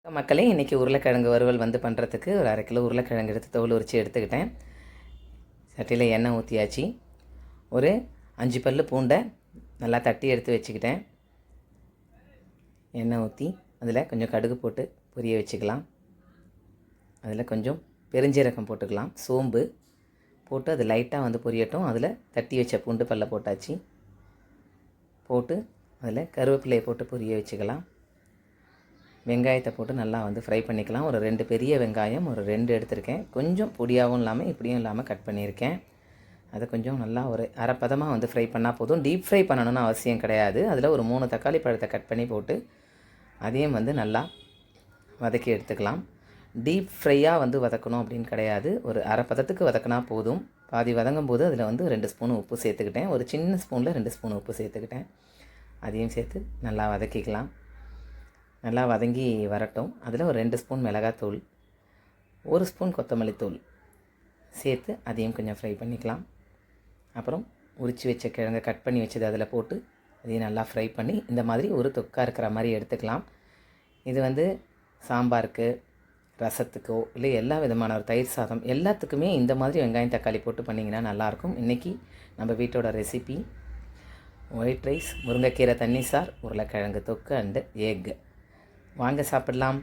மக்களே, இன்றைக்கி உருளைக்கிழங்கு வறுவல் பண்ணுறதுக்கு ஒரு 1/2 கிலோ உருளைக்கிழங்கு எடுத்து தோல் உரித்து எடுத்துக்கிட்டேன். சட்டியில் எண்ணெய் ஊற்றியாச்சு. ஒரு 5 பல் பூண்டை நல்லா தட்டி எடுத்து வச்சுக்கிட்டேன். எண்ணெய் ஊற்றி அதில் கொஞ்சம் கடுகு போட்டு பொரிய வச்சுக்கலாம். அதில் கொஞ்சம் பெருஞ்சீரகம் போட்டுக்கலாம். சோம்பு போட்டு அது லைட்டாக பொரியட்டும். அதில் தட்டி வச்ச பூண்டு பல்லை போட்டாச்சு. போட்டு அதில் கருவேப்பிலையை போட்டு பொரிய வச்சுக்கலாம். வெங்காயத்தை போட்டு நல்லா ஃப்ரை பண்ணிக்கலாம். ஒரு 2 பெரிய வெங்காயம் ஒரு 2 எடுத்திருக்கேன். கொஞ்சம் பொடியாகவும் இல்லாமல் இப்படியும் இல்லாமல் கட் பண்ணியிருக்கேன். அதை கொஞ்சம் நல்லா ஒரு அரைப்பதமாக ஃப்ரை பண்ணால் போதும். டீப் ஃப்ரை பண்ணணும்னு அவசியம் கிடையாது. அதில் ஒரு 3 தக்காளி பழத்தை கட் பண்ணி போட்டு அதையும் நல்லா வதக்கி எடுத்துக்கலாம். டீப் ஃப்ரையாக வதக்கணும் அப்படின்னு கிடையாது. ஒரு அரைப்பதத்துக்கு வதக்கினா போதும். பாதி வதங்கும் போது அதில் 2 ஸ்பூன் உப்பு சேர்த்துக்கிட்டேன். ஒரு சின்ன ஸ்பூனில் 2 ஸ்பூன் உப்பு சேர்த்துக்கிட்டேன். அதையும் சேர்த்து நல்லா வதக்கிக்கலாம். நல்லா வதங்கி வரட்டும். அதில் ஒரு 2 ஸ்பூன் மிளகாத்தூள், 1 ஸ்பூன் கொத்தமல்லி தூள் சேர்த்து அதையும் கொஞ்சம் ஃப்ரை பண்ணிக்கலாம். அப்புறம் உரித்து வச்ச கிழங்கை கட் பண்ணி வச்சது அதில் போட்டு அதையும் நல்லா ஃப்ரை பண்ணி இந்த மாதிரி ஒரு தொக்கா இருக்கிற மாதிரி எடுத்துக்கலாம். இது சாம்பாருக்கு, ரசத்துக்கோ இல்லை எல்லா விதமான ஒரு தயிர் சாதம் எல்லாத்துக்குமே இந்த மாதிரி வெங்காயம் தக்காளி போட்டு பண்ணிங்கன்னா நல்லாயிருக்கும். இன்றைக்கி நம்ம வீட்டோட ரெசிபி ஒயிட் ரைஸ், முருங்கைக்கீரை தண்ணி சார், உருளைக்கிழங்கு தொக்கு அண்டு எக். வாங்க சாப்பிடலாம்.